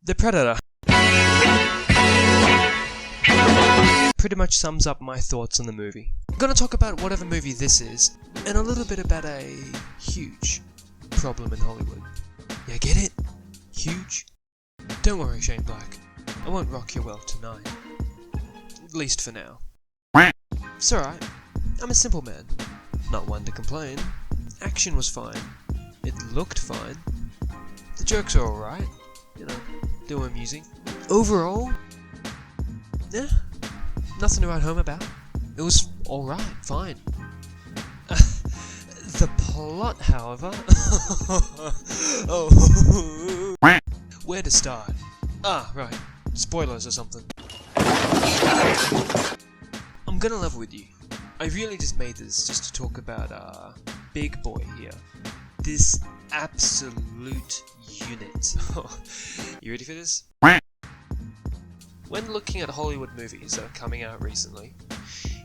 The Predator pretty much sums up my thoughts on the movie. I'm gonna talk about whatever movie this is, and a little bit about a huge problem in Hollywood. Yeah, get it? Huge? Don't worry, Shane Black. I won't rock your world tonight. At least for now. It's alright. I'm a simple man. Not one to complain. Action was fine. It looked fine. The jokes are alright. You know, they were amusing. Overall, yeah, nothing to write home about. It was alright, fine. The plot, however... oh. Where to start? Ah, right. Spoilers or something. I'm gonna level with you. I really just made this just to talk about, Big Boy here. This absolute unit. You ready for this? When looking at Hollywood movies that are coming out recently,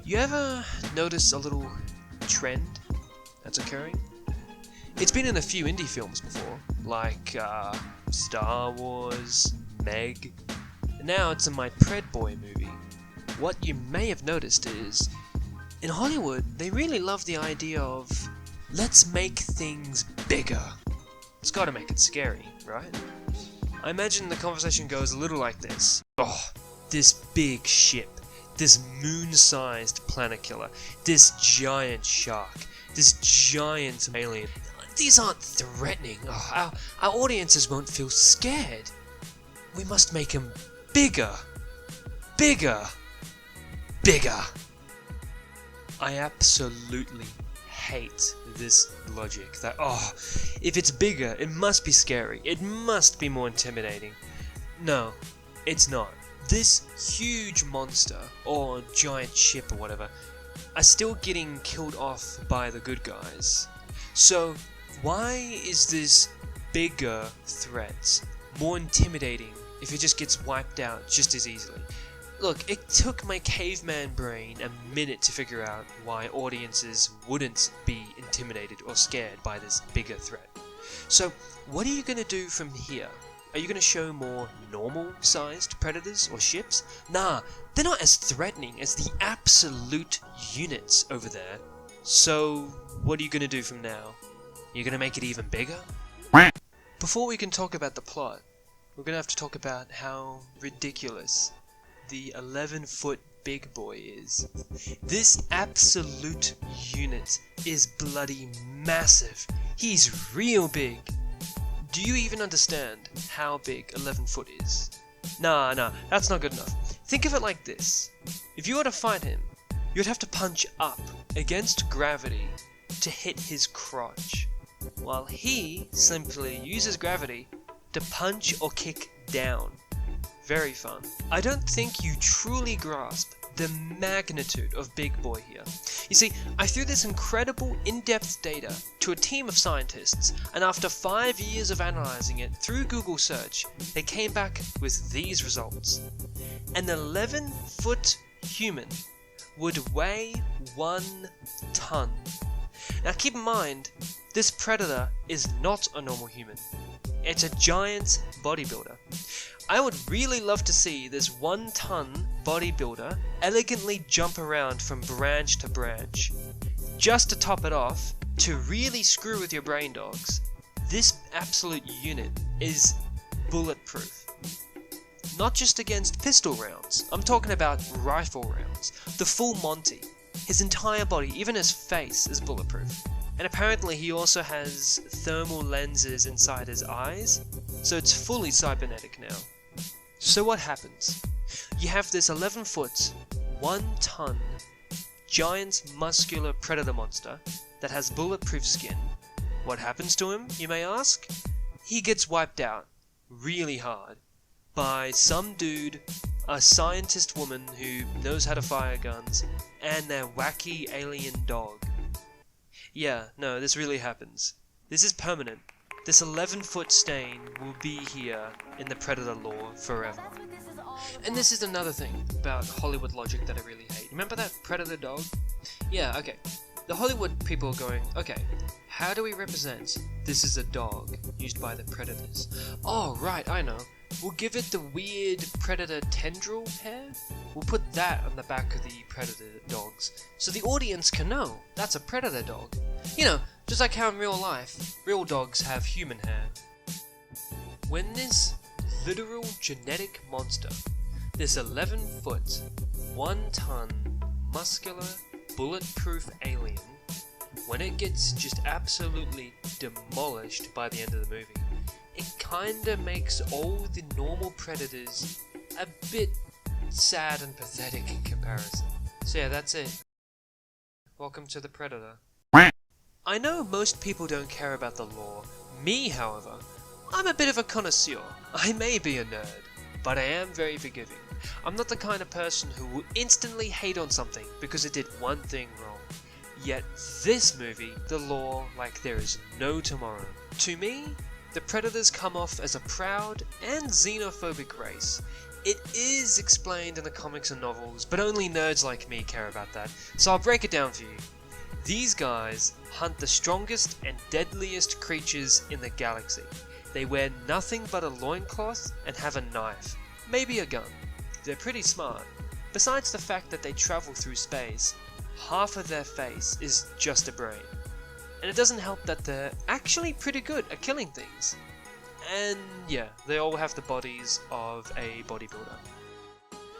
you ever notice a little trend that's occurring? It's been in a few indie films before, like Star Wars, Meg, and now it's in my Pred Boy movie. What you may have noticed is, in Hollywood, they really love the idea of, let's make things bigger. It's gotta make it scary, right? I imagine the conversation goes a little like this. Oh, this big ship, this moon-sized planet killer, this giant shark, this giant alien. These aren't threatening. Oh, our audiences won't feel scared. We must make them bigger. Bigger. Bigger. I absolutely hate this logic that, oh, if it's bigger, it must be scary. It must be more intimidating. No, it's not. This huge monster, or giant ship or whatever, are still getting killed off by the good guys. So, why is this bigger threat more intimidating if it just gets wiped out just as easily? Look, it took my caveman brain a minute to figure out why audiences wouldn't be intimidated or scared by this bigger threat. So, what are you going to do from here? Are you going to show more normal-sized predators or ships? Nah, they're not as threatening as the absolute units over there. So, what are you going to do from now? You're going to make it even bigger? Before we can talk about the plot, we're going to have to talk about how ridiculous the 11-foot Big Boy is. This absolute unit is bloody massive. He's real big. Do you even understand how big 11 foot is? Nah, that's not good enough. Think of it like this. If you were to fight him, you'd have to punch up against gravity to hit his crotch, while he simply uses gravity to punch or kick down. Very fun. I don't think you truly grasp the magnitude of Big Boy here. You see, I threw this incredible in-depth data to a team of scientists, and after 5 years of analyzing it through Google search, they came back with these results. An 11-foot human would weigh 1 ton. Now keep in mind, this predator is not a normal human. It's a giant bodybuilder. I would really love to see this 1-ton bodybuilder elegantly jump around from branch to branch. Just to top it off, to really screw with your brain dogs, this absolute unit is bulletproof. Not just against pistol rounds, I'm talking about rifle rounds. The full Monty. His entire body, even his face, is bulletproof. And apparently he also has thermal lenses inside his eyes, so it's fully cybernetic now. So what happens? You have this 11-foot, 1-ton, giant muscular predator monster that has bulletproof skin. What happens to him, you may ask? He gets wiped out, really hard, by some dude, a scientist woman who knows how to fire guns, and their wacky alien dog. Yeah, no, this really happens. This is permanent. This 11-foot stain will be here in the Predator lore forever. And this is another thing about Hollywood logic that I really hate. Remember that Predator dog? Yeah, okay. The Hollywood people are going, okay, how do we represent this is a dog used by the Predators? Oh, right, I know. We'll give it the weird predator tendril hair. We'll put that on the back of the predator dogs, so the audience can know that's a predator dog. You know, just like how in real life, real dogs have human hair. When this literal genetic monster, this 11-foot, 1-ton, muscular, bulletproof alien, when it gets just absolutely demolished by the end of the movie, it kinda makes all the normal predators a bit sad and pathetic in comparison. So yeah, that's it. Welcome to the Predator. I know most people don't care about the lore. Me, however, I'm a bit of a connoisseur. I may be a nerd, but I am very forgiving. I'm not the kind of person who will instantly hate on something because it did one thing wrong. Yet this movie, the lore, like there is no tomorrow. To me, the Predators come off as a proud and xenophobic race. It is explained in the comics and novels, but only nerds like me care about that, so I'll break it down for you. These guys hunt the strongest and deadliest creatures in the galaxy. They wear nothing but a loincloth and have a knife, maybe a gun. They're pretty smart. Besides the fact that they travel through space, half of their face is just a brain. And it doesn't help that they're actually pretty good at killing things. And yeah, they all have the bodies of a bodybuilder.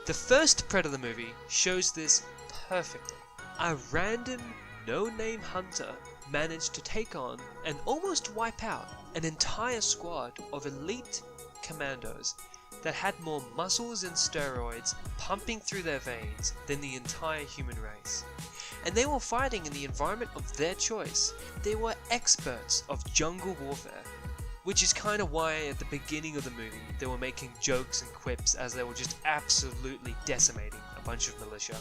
The first Predator movie shows this perfectly. A random, no-name hunter managed to take on and almost wipe out an entire squad of elite commandos that had more muscles and steroids pumping through their veins than the entire human race. And they were fighting in the environment of their choice. They were experts of jungle warfare, which is kind of why at the beginning of the movie they were making jokes and quips as they were just absolutely decimating a bunch of militia.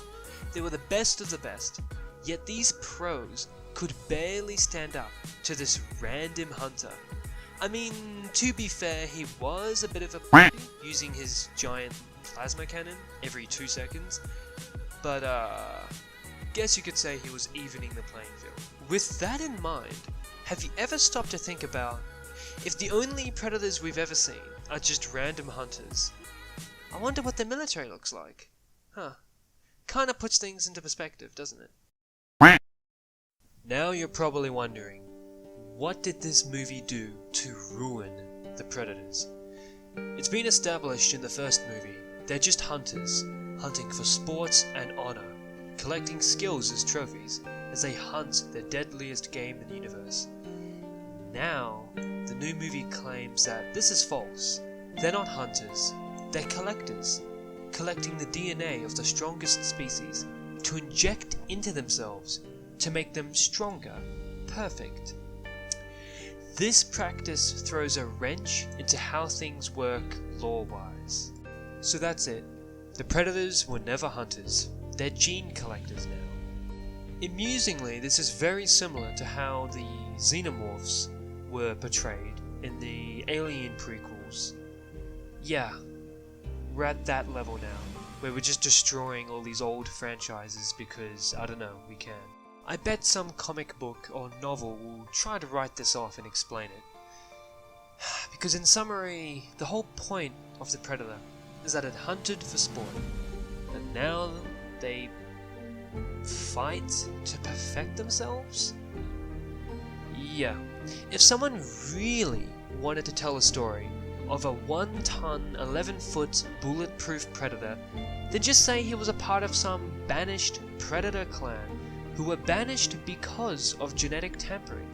They were the best of the best, yet these pros could barely stand up to this random hunter. I mean, to be fair, he was a bit of a pussy, using his giant plasma cannon every 2 seconds, but guess you could say he was evening the playing field. With that in mind, have you ever stopped to think about if the only predators we've ever seen are just random hunters? I wonder what their military looks like. Huh. Kinda puts things into perspective, doesn't it? Now you're probably wondering, what did this movie do to ruin the Predators? It's been established in the first movie, they're just hunters, hunting for sports and honor, collecting skills as trophies as they hunt the deadliest game in the universe. Now, the new movie claims that this is false. They're not hunters, they're collectors, collecting the DNA of the strongest species to inject into themselves to make them stronger, perfect. This practice throws a wrench into how things work lore-wise. So that's it. The Predators were never hunters, they're gene collectors now. Amusingly, this is very similar to how the Xenomorphs were portrayed in the Alien prequels. Yeah, we're at that level now, where we're just destroying all these old franchises because, I don't know, we can. I bet some comic book or novel will try to write this off and explain it. Because in summary, the whole point of the Predator is that it hunted for sport, and now they fight to perfect themselves? Yeah, if someone really wanted to tell a story of a 1-ton, 11-foot bulletproof predator, then just say he was a part of some banished predator clan who were banished because of genetic tampering.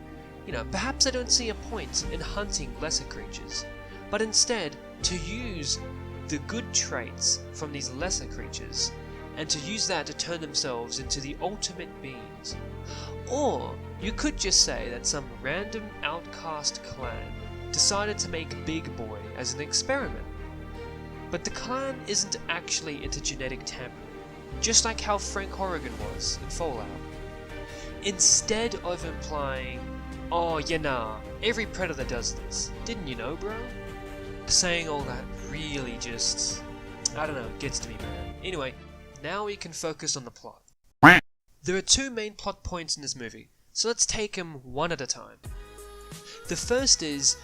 You know, perhaps they don't see a point in hunting lesser creatures, but instead to use the good traits from these lesser creatures and to use that to turn themselves into the ultimate beings. Or you could just say that some random outcast clan decided to make Big Boy as an experiment. But the clan isn't actually into genetic tampering, just like how Frank Horrigan was in Fallout. Instead of implying, oh yeah nah, every predator does this, didn't you know bro? Saying all that really just, I don't know, gets to me man. Anyway, now we can focus on the plot. There are 2 main plot points in this movie, so let's take them one at a time. The first is,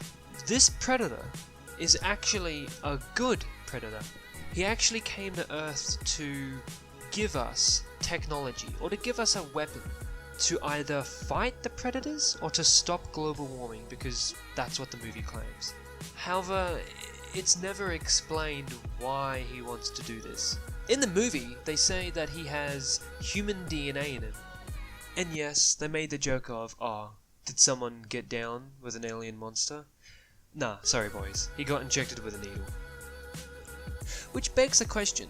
this predator is actually a good predator. He actually came to Earth to give us technology, or to give us a weapon to either fight the predators or to stop global warming, because that's what the movie claims. However, it's never explained why he wants to do this. In the movie, they say that he has human DNA in him. And yes, they made the joke of, oh, did someone get down with an alien monster? Nah, sorry boys, he got injected with a needle. Which begs the question,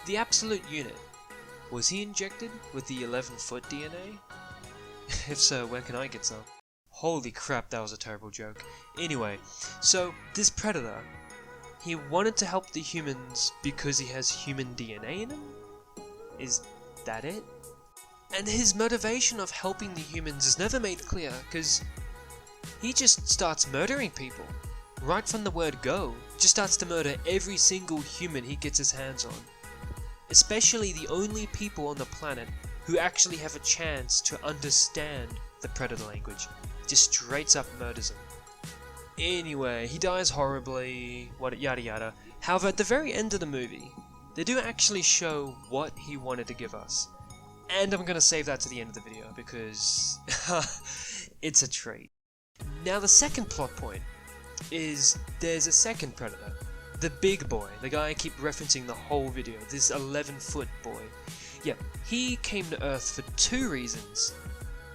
the Absolute Unit, was he injected with the 11-foot DNA? If so, where can I get some? Holy crap, that was a terrible joke. Anyway, so this predator, he wanted to help the humans because he has human DNA in him? Is that it? And his motivation of helping the humans is never made clear, because he just starts murdering people. Right from the word go, just starts to murder every single human he gets his hands on. Especially the only people on the planet who actually have a chance to understand the predator language. Just straight up murders them. Anyway, he dies horribly, yada yada. However, at the very end of the movie, they do actually show what he wanted to give us. And I'm gonna save that to the end of the video because it's a treat. Now the second plot point is there's a second predator. The big boy, the guy I keep referencing the whole video, this 11-foot boy. Yep, he came to Earth for two reasons.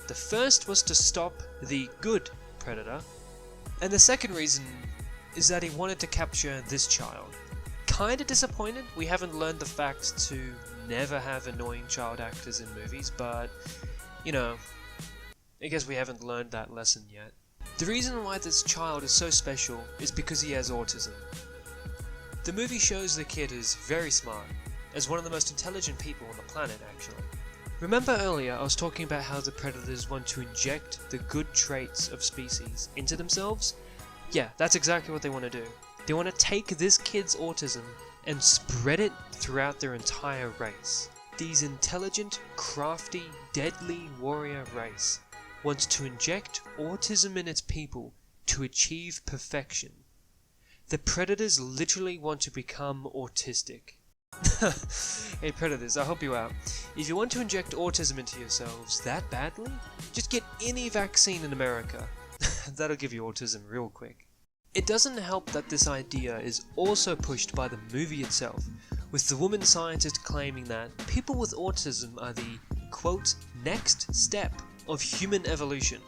The first was to stop the good predator, and the second reason is that he wanted to capture this child. Kinda disappointed we haven't learned the fact to never have annoying child actors in movies, but, you know, I guess we haven't learned that lesson yet. The reason why this child is so special is because he has autism. The movie shows the kid is very smart, as one of the most intelligent people on the planet actually. Remember earlier I was talking about how the predators want to inject the good traits of species into themselves? Yeah, that's exactly what they want to do. They want to take this kid's autism and spread it throughout their entire race. These intelligent, crafty, deadly warrior race wants to inject autism in its people to achieve perfection. The predators literally want to become autistic. Hey predators, I'll help you out. If you want to inject autism into yourselves that badly, just get any vaccine in America. That'll give you autism real quick. It doesn't help that this idea is also pushed by the movie itself, with the woman scientist claiming that people with autism are the, quote, next step of human evolution.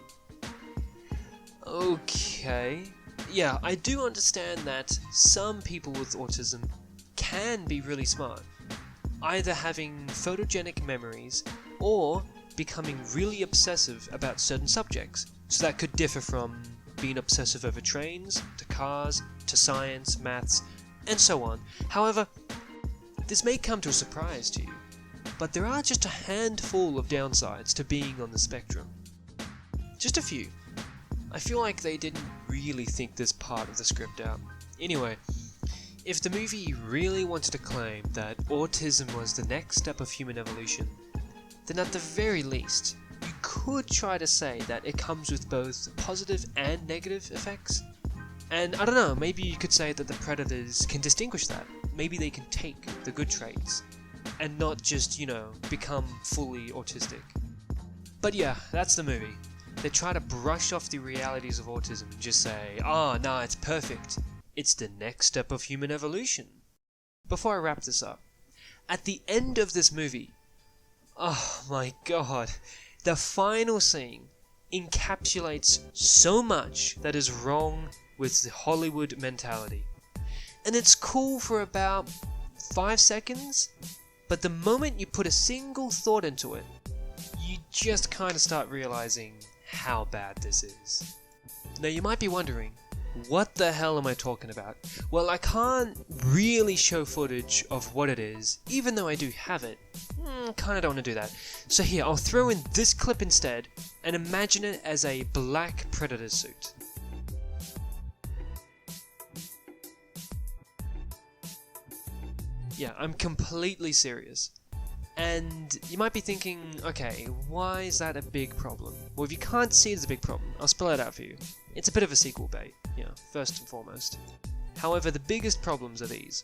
Okay, yeah, I do understand that some people with autism can be really smart, either having photogenic memories or becoming really obsessive about certain subjects, so that could differ from being obsessive over trains, to cars, to science, maths, and so on. However, this may come to a surprise to you, but there are just a handful of downsides to being on the spectrum. Just a few. I feel like they didn't really think this part of the script out. Anyway, if the movie really wanted to claim that autism was the next step of human evolution, then at the very least, you could try to say that it comes with both positive and negative effects. And I don't know, maybe you could say that the predators can distinguish that. Maybe they can take the good traits and not just, you know, become fully autistic. But yeah, that's the movie. They try to brush off the realities of autism and just say, oh, no, it's perfect. It's the next step of human evolution. Before I wrap this up, at the end of this movie, oh my god, the final scene encapsulates so much that is wrong with the Hollywood mentality. And it's cool for about 5 seconds, but the moment you put a single thought into it, you just kind of start realizing how bad this is. Now you might be wondering, what the hell am I talking about? Well, I can't really show footage of what it is, even though I do have it. Kinda don't want to do that. So here, I'll throw in this clip instead, and imagine it as a black predator suit. Yeah, I'm completely serious. And you might be thinking, okay, why is that a big problem? Well, if you can't see it's a big problem, I'll spell it out for you. It's a bit of a sequel bait, you know, first and foremost. However, the biggest problems are these.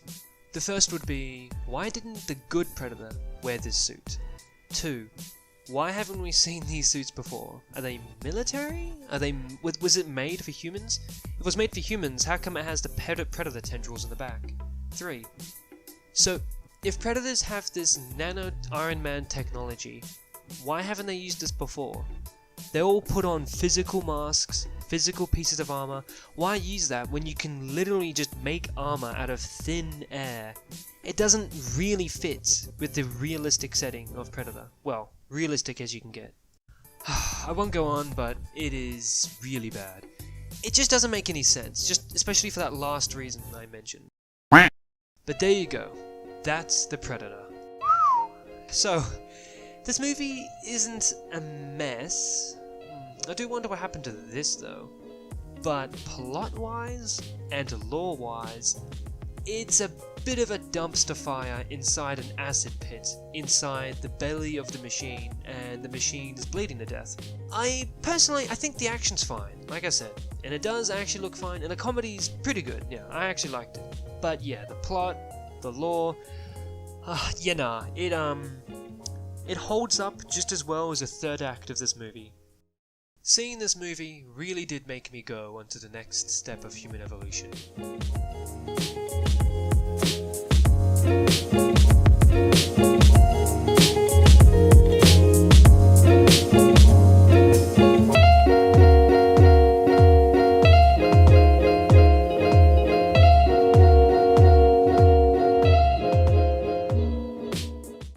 The first would be, why didn't the good Predator wear this suit? 2. Why haven't we seen these suits before? Are they military? Was it made for humans? If it was made for humans, how come it has the Predator tendrils in the back? 3. So, if Predators have this nano Iron Man technology, why haven't they used this before? They all put on physical masks, physical pieces of armor. Why use that when you can literally just make armor out of thin air? It doesn't really fit with the realistic setting of Predator. Well, realistic as you can get. I won't go on, but it is really bad. It just doesn't make any sense, just especially for that last reason I mentioned. But there you go. That's the Predator. So, this movie isn't a mess. I do wonder what happened to this though. But plot-wise and lore-wise, it's a bit of a dumpster fire inside an acid pit, inside the belly of the machine, and the machine is bleeding to death. I think the action's fine, like I said, and it does actually look fine, and the comedy's pretty good, yeah, I actually liked it. But yeah, the plot, the lore, it holds up just as well as the third act of this movie. Seeing this movie really did make me go onto the next step of human evolution.